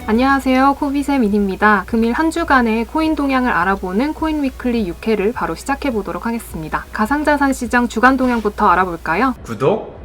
안녕하세요. 코비세민입니다. 금일 한 주간의 코인 동향을 알아보는 코인 위클리 6회를 바로 시작해보도록 하겠습니다. 가상자산 시장 주간 동향부터 알아볼까요? 구독,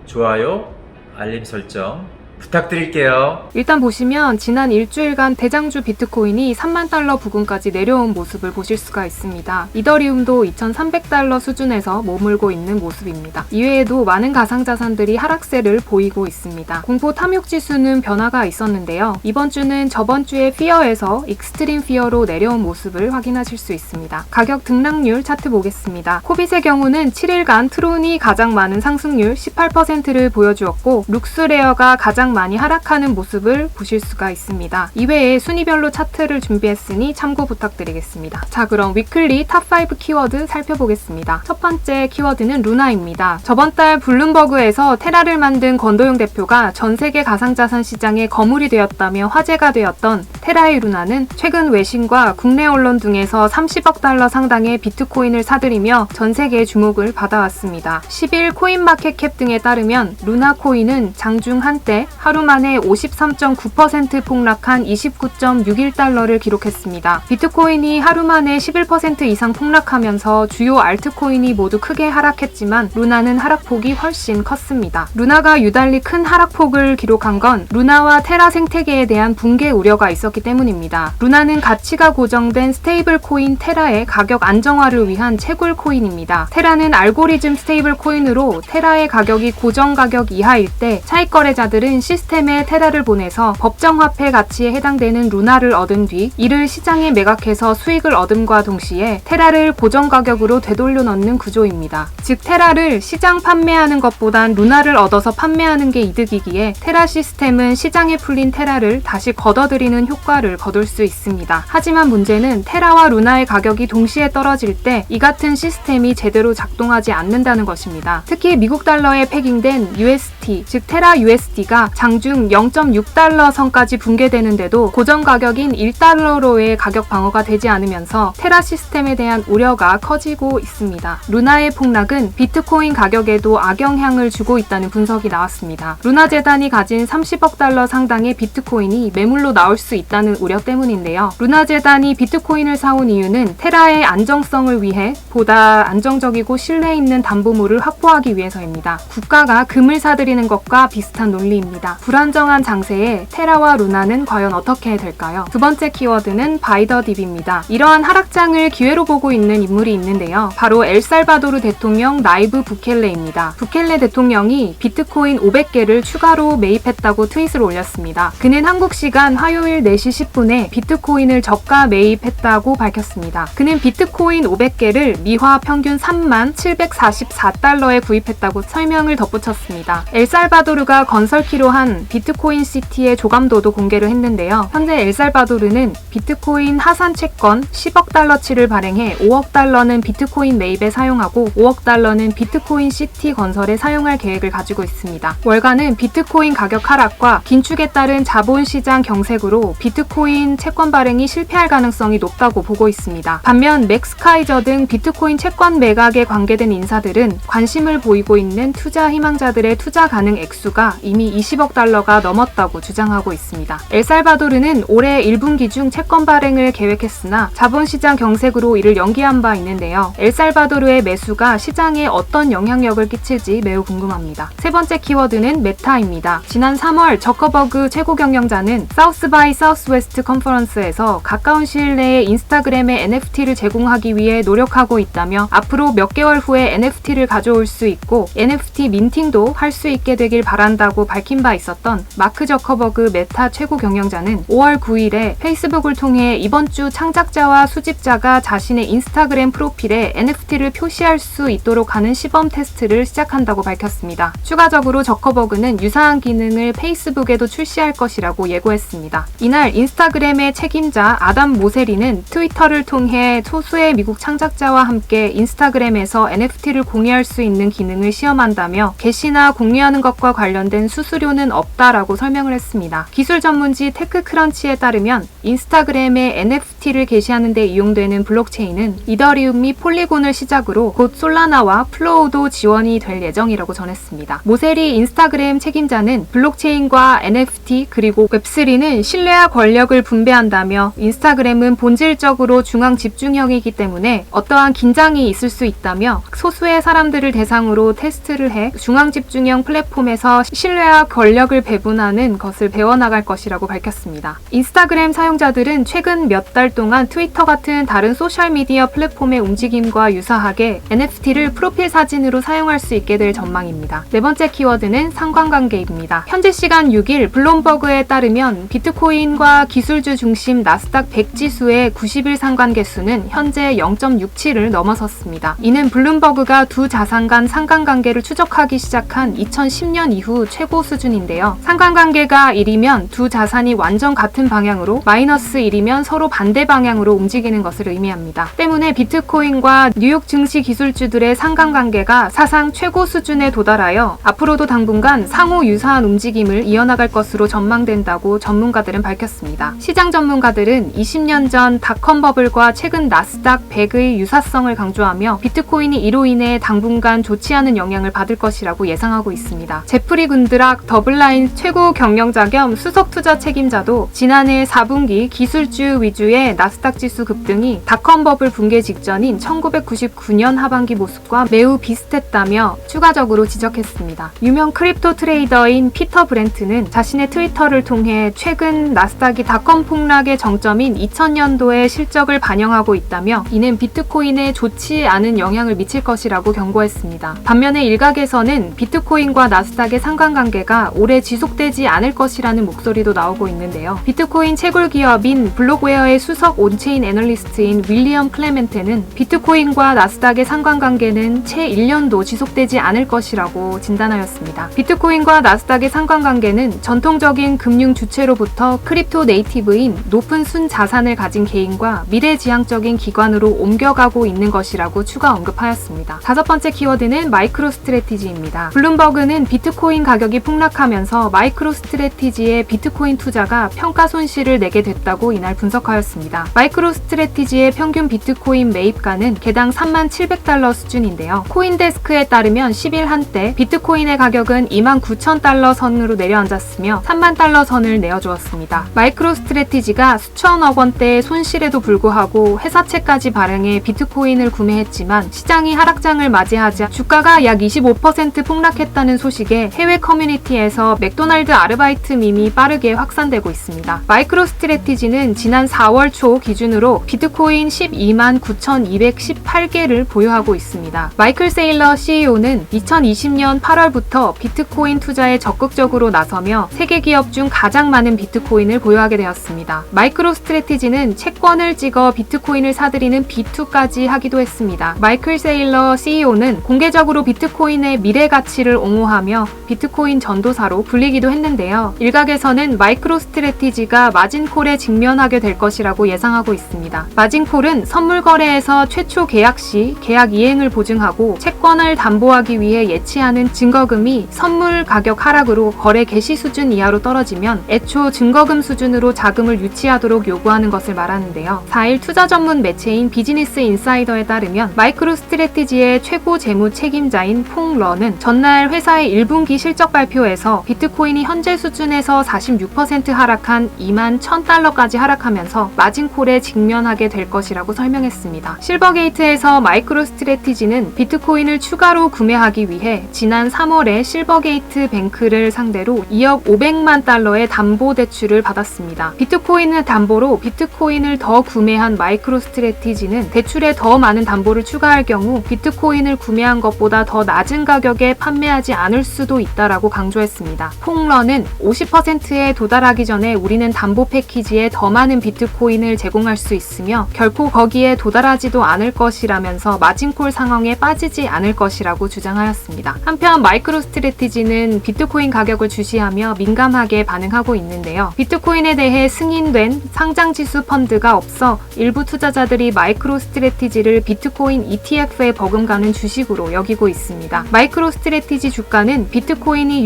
좋아요, 알림 설정 부탁드릴게요. 일단 보시면 지난 일주일간 대장주 비트코인이 3만 달러 부근까지 내려온 모습을 보실 수가 있습니다. 이더리움도 2,300달러 수준에서 머물고 있는 모습입니다. 이외에도 많은 가상자산들이 하락세를 보이고 있습니다. 공포 탐욕 지수는 변화가 있었는데요. 이번 주는 저번 주의 피어에서 익스트림 피어로 내려온 모습을 확인하실 수 있습니다. 가격 등락률 차트 보겠습니다. 코빗의 경우는 7일간 트론이 가장 많은 상승률 18%를 보여주었고 룩스레어가 가장 많이 하락하는 모습을 보실 수가 있습니다. 이외에 순위별로 차트를 준비했으니 참고 부탁드리겠습니다. 자, 그럼 위클리 탑5 키워드 살펴보겠습니다. 첫 번째 키워드는 루나입니다. 저번 달 블룸버그에서 테라를 만든 권도용 대표가 전 세계 가상자산 시장에 거물이 되었다며 화제가 되었던 테라의 루나는 최근 외신과 국내 언론 등에서 30억 달러 상당의 비트코인을 사들이며 전 세계의 주목을 받아왔습니다. 10일 코인마켓캡 등에 따르면 루나 코인은 장중 한때 하루 만에 53.9% 폭락한 29.61달러를 기록했습니다. 비트코인이 하루 만에 11% 이상 폭락하면서 주요 알트코인이 모두 크게 하락했지만 루나는 하락폭이 훨씬 컸습니다. 루나가 유달리 큰 하락폭을 기록한 건 루나와 테라 생태계에 대한 붕괴 우려가 있었기 때문입니다. 루나는 가치가 고정된 스테이블 코인 테라의 가격 안정화를 위한 채굴 코인입니다. 테라는 알고리즘 스테이블 코인으로 테라의 가격이 고정 가격 이하일 때 차익 거래자들은 시스템에 테라를 보내서 법정화폐 가치에 해당되는 루나를 얻은 뒤 이를 시장에 매각해서 수익을 얻음과 동시에 테라를 고정 가격으로 되돌려 넣는 구조입니다. 즉 테라를 시장 판매하는 것보단 루나를 얻어서 판매하는 게 이득이기에 테라 시스템은 시장에 풀린 테라를 다시 걷어들이는 효과를 거둘 수 있습니다. 하지만 문제는 테라와 루나의 가격이 동시에 떨어질 때 이 같은 시스템이 제대로 작동하지 않는다는 것입니다. 특히 미국 달러에 패깅된 UST, 즉 테라 USD가 장중 0.6달러 선까지 붕괴되는데도 고정 가격인 1달러로의 가격 방어가 되지 않으면서 테라 시스템에 대한 우려가 커지고 있습니다. 루나의 폭락은 비트코인 가격에도 악영향을 주고 있다는 분석이 나왔습니다. 루나 재단이 가진 30억 달러 상당의 비트코인이 매물로 나올 수 있다는 우려 때문인데요. 루나 재단이 비트코인을 사온 이유는 테라의 안정성을 위해 보다 안정적이고 신뢰 있는 담보물을 확보하기 위해서입니다. 국가가 금을 사들이는 것과 비슷한 논리입니다. 불안정한 장세에 테라와 루나는 과연 어떻게 될까요? 두 번째 키워드는 바이더딥입니다. 이러한 하락장을 기회로 보고 있는 인물이 있는데요. 바로 엘살바도르 대통령 나이브 부켈레입니다. 부켈레 대통령이 비트코인 500개를 추가로 매입했다고 트윗을 올렸습니다. 그는 한국 시간 화요일 4시 10분에 비트코인을 저가 매입했다고 밝혔습니다. 그는 비트코인 500개를 미화 평균 3744달러에 구입했다고 설명을 덧붙였습니다. 엘살바도르가 건설키로 한 비트코인 시티의 조감도도 공개를 했는데요. 현재 엘살바도르는 비트코인 하산 채권 10억 달러치를 발행해 5억 달러는 비트코인 매입에 사용하고 5억 달러는 비트코인 시티 건설에 사용할 계획을 가지고 있습니다. 월가는 비트코인 가격 하락과 긴축에 따른 자본시장 경색으로 비트코인 채권 발행이 실패할 가능성이 높다고 보고 있습니다. 반면 맥스카이저 등 비트코인 채권 매각에 관계된 인사들은 관심을 보이고 있는 투자 희망자들의 투자 가능 액수가 이미 20억 달러가 넘었다고 주장하고 있습니다. 엘살바도르는 올해 1분기 중 채권 발행을 계획했으나 자본시장 경색으로 이를 연기한 바 있는데요. 엘살바도르의 매수가 시장에 어떤 영향력을 끼칠지 매우 궁금합니다. 세 번째 키워드는 메타입니다. 지난 3월 저커버그 최고 경영자는 사우스 바이 사우스웨스트 컨퍼런스에서 가까운 시일 내에 인스타그램에 NFT를 제공하기 위해 노력하고 있다며 앞으로 몇 개월 후에 NFT를 가져올 수 있고 NFT 민팅도 할 수 있게 되길 바란다고 밝힌 바 있었던 마크 저커버그 메타 최고 경영자는 5월 9일에 페이스북을 통해 이번 주 창작자와 수집자가 자신의 인스타그램 프로필에 NFT를 표시할 수 있도록 하는 시범 테스트를 시작한다고 밝혔습니다. 추가적으로 저커버그는 유사한 기능을 페이스북에도 출시할 것이라고 예고했습니다. 이날 인스타그램의 책임자 아담 모세리는 트위터를 통해 소수의 미국 창작자와 함께 인스타그램에서 NFT를 공유할 수 있는 기능을 시험한다며 게시나 공유하는 것과 관련된 수수료는 시간은 없다라고 설명을 했습니다. 기술 전문지 테크크런치에 따르면 인스타그램에 NFT를 게시하는 데 이용되는 블록체인은 이더리움 및 폴리곤을 시작으로 곧 솔라나와 플로우도 지원이 될 예정이라고 전했습니다. 모세리 인스타그램 책임자는 블록체인과 NFT 그리고 웹3는 신뢰와 권력을 분배한다며 인스타그램은 본질적으로 중앙 집중형이기 때문에 어떠한 긴장이 있을 수 있다며 소수의 사람들을 대상으로 테스트를 해 중앙 집중형 플랫폼에서 신뢰와 권력을 배분하는 것을 배워나갈 것이라고 밝혔습니다. 인스타그램 사용자들은 최근 몇 달 동안 트위터 같은 다른 소셜미디어 플랫폼의 움직임과 유사하게 NFT를 프로필 사진으로 사용할 수 있게 될 전망입니다. 네 번째 키워드는 상관관계입니다. 현재 시간 6일 블룸버그에 따르면 비트코인과 기술주 중심 나스닥 100 지수의 90일 상관계수는 현재 0.67을 넘어섰습니다. 이는 블룸버그가 두 자산 간 상관관계를 추적하기 시작한 2010년 이후 최고 수준인데요. 상관관계가 1이면 두 자산이 완전 같은 방향으로, 마이너스 1이면 서로 반대 방향으로 움직이는 것을 의미합니다. 때문에 비트코인과 뉴욕 증시 기술주들의 상관관계가 사상 최고 수준에 도달하여 앞으로도 당분간 상호 유사한 움직임을 이어나갈 것으로 전망된다고 전문가들은 밝혔습니다. 시장 전문가들은 20년 전 닷컴 버블과 최근 나스닥 100의 유사성을 강조하며 비트코인이 이로 인해 당분간 좋지 않은 영향을 받을 것이라고 예상하고 있습니다. 제프리 군드락 더블라인 최고 경영자 겸 수석 투자 책임자도 지난해 4분기 기술주 위주의 나스닥 지수 급등이 닷컴 버블 붕괴 직전인 1999년 하반기 모습과 매우 비슷했다며 추가적으로 지적했습니다. 유명 크립토 트레이더인 피터 브렌트는 자신의 트위터를 통해 최근 나스닥이 닷컴 폭락의 정점인 2000년도의 실적을 반영하고 있다며 이는 비트코인에 좋지 않은 영향을 미칠 것이라고 경고했습니다. 반면에 일각에서는 비트코인과 나스닥의 상관관계가 오래 지속되지 않을 것이라는 목소리도 나오고 있는데요. 비트코인 채굴 기업인 블록웨어의 수석 온체인 애널리스트인 윌리엄 클레멘테는 비트코인과 나스닥의 상관관계는 채 1년도 지속되지 않을 것이라고 진단하였습니다. 비트코인과 나스닥의 상관관계는 전통적인 금융 주체로부터 크립토 네이티브인 높은 순 자산을 가진 개인과 미래지향적인 기관으로 옮겨가고 있는 것이라고 추가 언급하였습니다. 다섯 번째 키워드는 마이크로 스트래티지입니다. 블룸버그는 비트코인 가격이 폭락하면서 마이크로 스트래티지의 비트코인 투자가 평가 손실을 내게 됐다고 이날 분석하였습니다. 마이크로 스트래티지의 평균 비트코인 매입가는 개당 37,000달러 수준인데요. 코인데스크에 따르면 10일 한때 비트코인의 가격은 29,000달러 선으로 내려앉았으며 30,000달러 선을 내어주었습니다. 마이크로 스트래티지가 수천억 원대의 손실에도 불구하고 회사채까지 발행해 비트코인을 구매했지만 시장이 하락장을 맞이하자 주가가 약 25% 폭락했다는 소식에 해외 커뮤니티에서 맥도날드 아르바이트 밈이 빠르게 확산되고 있습니다. 마이크로 스트래티지는 지난 4월 초 기준으로 비트코인 129,218개를 보유하고 있습니다. 마이클 세일러 CEO는 2020년 8월부터 비트코인 투자에 적극적으로 나서며 세계 기업 중 가장 많은 비트코인을 보유하게 되었습니다. 마이크로 스트래티지는 채권을 찍어 비트코인을 사들이는 B2까지 하기도 했습니다. 마이클 세일러 CEO는 공개적으로 비트코인의 미래 가치를 옹호하며 비트코인 전도사로 불리기도 했는데요. 일각에서는 마이크로 스트래티지가 마진콜에 직면하게 될 것이라고 예상하고 있습니다. 마진콜은 선물 거래에서 최초 계약 시 계약 이행을 보증하고 채권을 담보하기 위해 예치하는 증거금이 선물 가격 하락으로 거래 개시 수준 이하로 떨어지면 애초 증거금 수준으로 자금을 유치하도록 요구하는 것을 말하는데요. 4일 투자 전문 매체인 비즈니스 인사이더에 따르면 마이크로 스트래티지의 최고 재무 책임자인 퐁 러는 전날 회사의 1분기 실적 발표에서 비트코인이 현재 수준에서 46% 하락한 21,000달러까지 하락하면서 마진콜에 직면하게 될 것이라고 설명했습니다. 실버게이트에서 마이크로 스트래티지는 비트코인을 추가로 구매하기 위해 지난 3월에 실버게이트 뱅크를 상대로 2억 500만 달러의 담보 대출을 받았습니다. 비트코인을 담보로 비트코인을 더 구매한 마이크로 스트래티지는 대출에 더 많은 담보를 추가할 경우 비트코인을 구매한 것보다 더 낮은 가격에 판매하지 않을 수도 있다라고 강조했습니다. 퐁러는 50%에 도달하기 전에 우리는 담보 패키지에 더 많은 비트코인을 제공할 수 있으며 결코 거기에 도달하지도 않을 것이라면서 마진콜 상황에 빠지지 않을 것이라고 주장하였습니다. 한편 마이크로 스트래티지는 비트코인 가격을 주시하며 민감하게 반응하고 있는데요. 비트코인에 대해 승인된 상장지수 펀드가 없어 일부 투자자들이 마이크로 스트래티지를 비트코인 ETF에 버금가는 주식으로 여기고 있습니다. 마이크로 스트래티지 주가는 비트코인이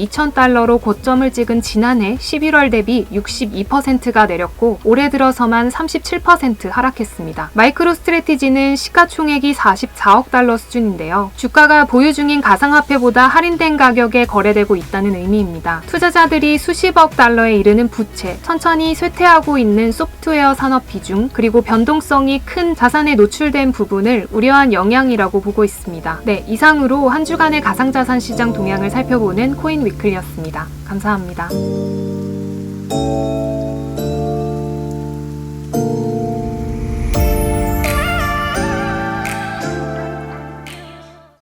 2,000달러로 고점을 찍은 지난해 11월 대비 62%가 내렸고 올해 들어서만 37% 하락했습니다. 마이크로 스트래티지는 시가총액이 44억 달러 수준인데요. 주가가 보유 중인 가상화폐보다 할인된 가격에 거래되고 있다는 의미입니다. 투자자들이 수십억 달러에 이르는 부채, 천천히 쇠퇴하고 있는 소프트웨어 산업 비중, 그리고 변동성이 큰 자산에 노출된 부분을 우려한 영향이라고 보고 있습니다. 네, 이상으로 한 주간의 가상자산 시장 동향을 살펴보는 코인 위클리였습니다. 감사합니다.